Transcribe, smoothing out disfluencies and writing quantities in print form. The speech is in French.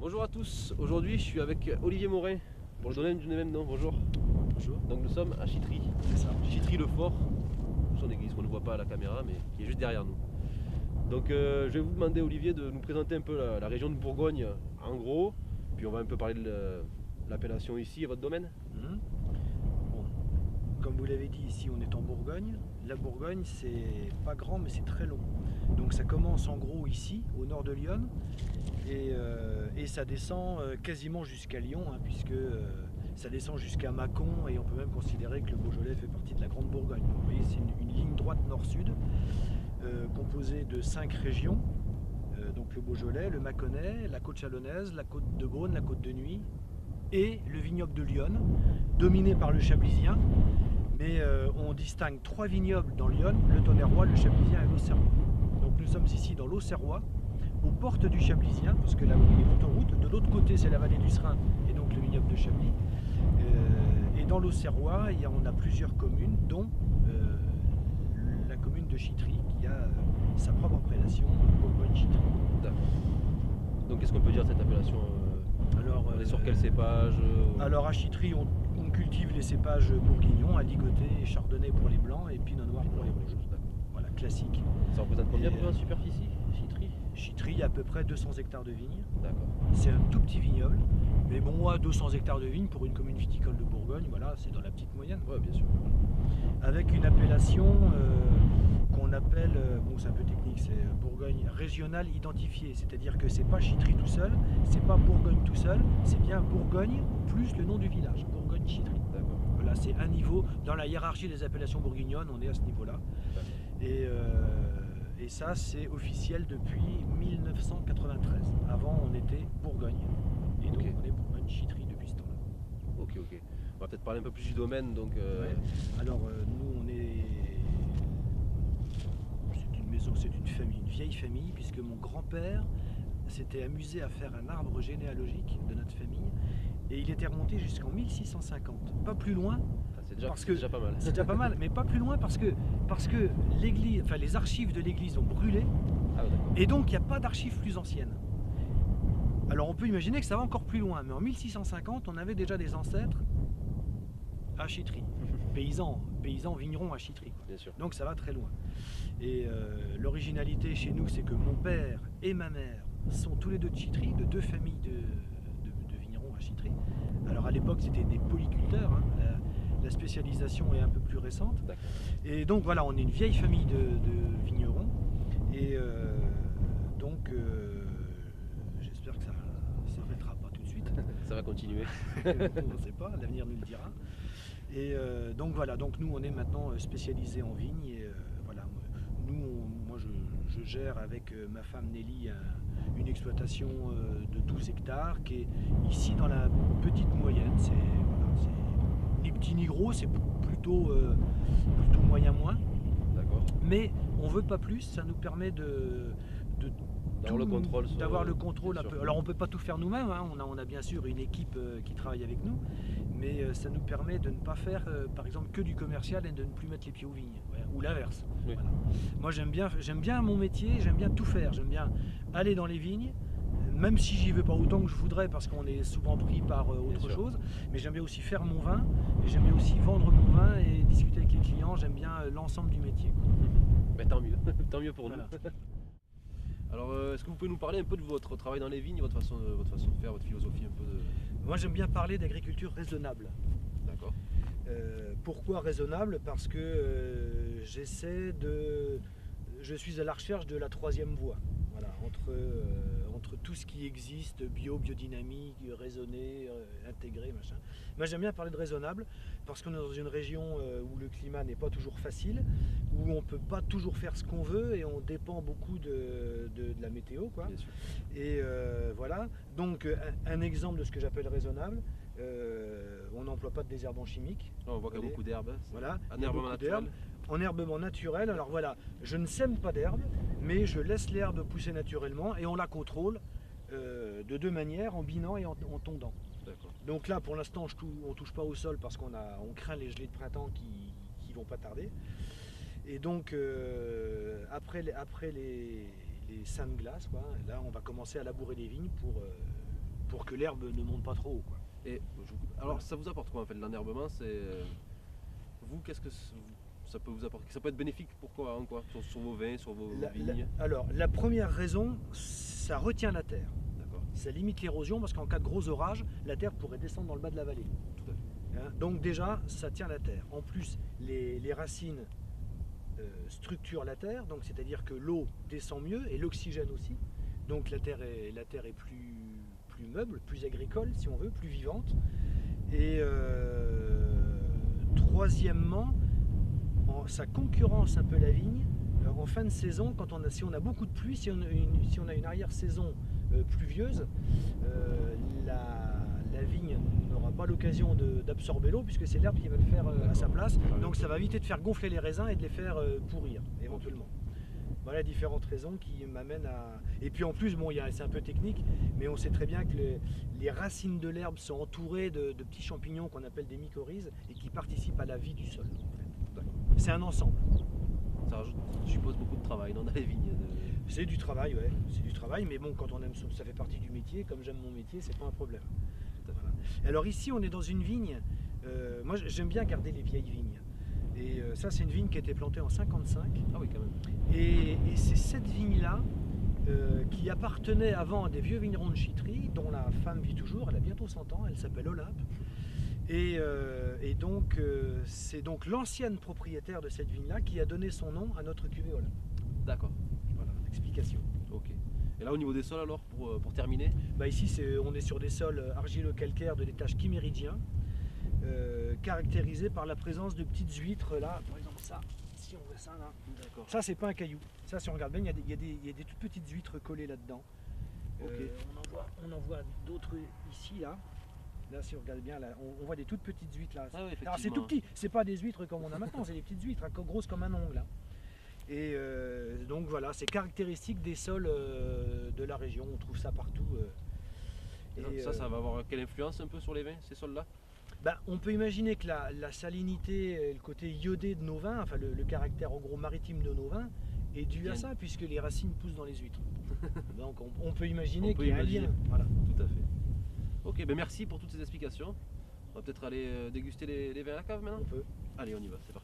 Bonjour à tous, aujourd'hui je suis avec Olivier Morin pour le domaine du même nom. Bonjour. Bonjour. Donc nous sommes à Chitry, C'est ça. Chitry-le-Fort, son église qu'on ne voit pas à la caméra mais qui est juste derrière nous. Donc je vais vous demander Olivier de nous présenter un peu la région de Bourgogne en gros, puis on va un peu parler de l'appellation ici et votre domaine. Bon, comme vous l'avez dit, ici on est en Bourgogne. La Bourgogne, c'est pas grand mais c'est très long. Donc ça commence en gros ici, au nord de Lyon, et ça descend quasiment jusqu'à Lyon, hein, puisque ça descend jusqu'à Mâcon, et on peut même considérer que le Beaujolais fait partie de la Grande Bourgogne. Donc, vous voyez, c'est une ligne droite nord-sud, composée de 5 régions. Donc le Beaujolais, le Mâconnais, la côte chalonnaise, la côte de Beaune, la côte de Nuits, et le vignoble de Lyon, dominé par le chablisien. Mais on distingue 3 vignobles dans Lyon, le Tonnerrois, le Chablisien et l'Auxerrois. Donc nous sommes ici dans l'Auxerrois, aux portes du Chablisien, parce que là où il y a l'autoroute, de l'autre côté c'est la vallée du Serein et donc le vignoble de Chablis. Et dans l'Auxerrois, on a plusieurs communes, dont la commune de Chitry, qui a sa propre appellation, Bourgogne-Chitry. D'accord. Donc qu'est-ce qu'on peut dire de cette appellation Alors, on est sur quel cépage Alors à Chitry, on cultive les cépages bourguignons, aligoté, chardonnay pour les blancs et pinot noir pour les rouges. Voilà, classique. Ça représente combien pour en superficie, Chitry? Chitry, il y a à peu près 200 hectares de vignes. D'accord. C'est un tout petit vignoble. Mais bon, moi, 200 hectares de vignes pour une commune viticole de Bourgogne, voilà, c'est dans la petite moyenne. Ouais, bien sûr. Avec une appellation qu'on appelle, bon c'est un peu technique, c'est Bourgogne régionale identifiée. C'est-à-dire que c'est pas Chitry tout seul, c'est pas Bourgogne tout seul, c'est bien Bourgogne plus le nom du village, Bourgogne-Chitry. D'accord. Voilà, c'est un niveau, dans la hiérarchie des appellations bourguignonnes, on est à ce niveau-là. Et ça, c'est officiel depuis 1993. Avant, on était Bourgogne. Et donc, Ok. on est Bourgogne-Chitry depuis ce temps-là. Ok. On va peut-être parler un peu plus du domaine. Donc, Ouais. Alors, nous, on est. C'est une maison, c'est une famille, une vieille famille, puisque mon grand-père s'était amusé à faire un arbre généalogique de notre famille. Et il était remonté jusqu'en 1650. Pas plus loin. c'est déjà, Parce c'est que déjà pas mal. c'est déjà pas mal, mais pas plus loin parce que l'église, enfin les archives de l'église ont brûlé, Ah, d'accord. et donc il n'y a pas d'archives plus anciennes. Alors on peut imaginer que ça va encore plus loin, mais en 1650, on avait déjà des ancêtres à Chitry, paysans vignerons à Chitry. Bien sûr. Donc ça va très loin. Et l'originalité chez nous, c'est que mon père et ma mère sont tous les deux de Chitry, de deux familles de vignerons à Chitry. Alors à l'époque, c'était des polyculteurs, hein. La spécialisation est un peu plus récente. D'accord. Et donc voilà, on est une vieille famille de vignerons. Et j'espère que ça ne s'arrêtera pas tout de suite. Ça va continuer. On ne sait pas, l'avenir nous le dira. Et donc voilà, donc nous on est maintenant spécialisés en vigne. Et voilà, moi je gère avec ma femme Nelly une exploitation de 12 hectares qui est ici dans la petite moyenne. C'est ni petit ni gros, c'est plutôt moyen-moins. D'accord. Mais on veut pas plus, ça nous permet D'avoir le contrôle. d'avoir le contrôle un peu. sûr. Alors on peut pas tout faire nous-mêmes, hein. On a bien sûr une équipe qui travaille avec nous, mais ça nous permet de ne pas faire par exemple que du commercial et de ne plus mettre les pieds aux vignes, ouais, ou l'inverse. Oui. Voilà. Moi j'aime bien mon métier, j'aime bien tout faire, j'aime bien aller dans les vignes, même si j'y vais pas autant que je voudrais parce qu'on est souvent pris par autre chose, mais j'aime bien aussi faire mon vin, et j'aime bien aussi vendre mon vin et discuter avec les clients, j'aime bien l'ensemble du métier, quoi. Mais tant mieux, tant mieux pour Voilà. nous. Alors, est-ce que vous pouvez nous parler un peu de votre travail dans les vignes, votre façon de faire, votre philosophie un peu de... Moi j'aime bien parler d'agriculture raisonnable. D'accord. Pourquoi raisonnable? Parce que je suis à la recherche de la troisième voie. Voilà, entre tout ce qui existe, biodynamique, raisonné, intégré, machin. Moi j'aime bien parler de raisonnable parce qu'on est dans une région où le climat n'est pas toujours facile, où on ne peut pas toujours faire ce qu'on veut et on dépend beaucoup de la météo, quoi. Bien sûr. Et voilà, donc un exemple de ce que j'appelle raisonnable, on n'emploie pas de désherbants chimiques. Là, on voit qu'il y a beaucoup d'herbes. Voilà, Un il y a herbement beaucoup naturel. d'herbes. En herbement naturel, alors voilà, je ne sème pas d'herbe, mais je laisse l'herbe pousser naturellement et on la contrôle de deux manières, en binant et en tondant. D'accord. Donc là, pour l'instant, on ne touche pas au sol parce qu'on craint les gelées de printemps qui vont pas tarder. Et donc, après les seins de glace, quoi, là, on va commencer à labourer les vignes pour que l'herbe ne monte pas trop haut, quoi. Et alors ça vous apporte quoi en fait l'enherbement? C'est vous, qu'est-ce que ça peut vous apporter? Ça peut être bénéfique pourquoi en quoi sur vos vins, sur vos vignes? Alors la première raison, ça retient la terre. D'accord. Ça limite l'érosion parce qu'en cas de gros orage, la terre pourrait descendre dans le bas de la vallée. Tout à fait. Hein, donc déjà, ça tient la terre. En plus, les racines structurent la terre, donc c'est-à-dire que l'eau descend mieux et l'oxygène aussi. Donc la terre est plus meuble, plus agricole si on veut, plus vivante. Et troisièmement, ça concurrence un peu la vigne. En fin de saison, si on a beaucoup de pluie, si on a une arrière-saison pluvieuse, la vigne n'aura pas l'occasion d'absorber l'eau puisque c'est l'herbe qui va le faire à sa place. Donc ça va éviter de faire gonfler les raisins et de les faire pourrir éventuellement. Voilà différentes raisons qui m'amènent à... Et puis en plus, bon, c'est un peu technique, mais on sait très bien que les racines de l'herbe sont entourées de petits champignons qu'on appelle des mycorhizes et qui participent à la vie du sol. En fait. C'est un ensemble. Ça rajoute, je suppose, beaucoup de travail dans les vignes. C'est du travail, ouais. C'est du travail, mais bon, quand on aime ça fait partie du métier. Comme j'aime mon métier, c'est pas un problème. Voilà. Alors ici, on est dans une vigne. Moi, j'aime bien garder les vieilles vignes. Et ça, c'est une vigne qui a été plantée en 55. Ah oui, quand même. Et c'est cette vigne-là qui appartenait avant à des vieux vignerons de Chitry, dont la femme vit toujours, elle a bientôt 100 ans, elle s'appelle Olympe. Et donc, c'est donc l'ancienne propriétaire de cette vigne-là qui a donné son nom à notre cuvée Olympe. D'accord. Voilà, l'explication. Ok. Et là, au niveau des sols, alors, pour terminer? Bah ici, on est sur des sols argilo-calcaires de l'étage chiméridien, caractérisés par la présence de petites huîtres, là, par exemple ça. Si on voit ça là, ça c'est pas un caillou. Ça, si on regarde bien, il y a des toutes petites huîtres collées là-dedans. Okay. On en voit d'autres ici là. Là, si on regarde bien, là, on voit des toutes petites huîtres là. Ah oui, alors c'est tout petit, c'est pas des huîtres comme on a maintenant, c'est des petites huîtres grosses comme un ongle. Là. Et donc voilà, c'est caractéristique des sols de la région. On trouve ça partout. Et ça va avoir quelle influence un peu sur les vins, ces sols-là? Ben, on peut imaginer que la salinité, le côté iodé de nos vins, enfin le caractère en gros maritime de nos vins, est dû à ça, puisque les racines poussent dans les huîtres. Donc on peut imaginer qu'il y a un lien. Voilà. Tout à fait. Ok, ben merci pour toutes ces explications. On va peut-être aller déguster les vins à la cave maintenant. On peut. Allez, on y va, c'est parti.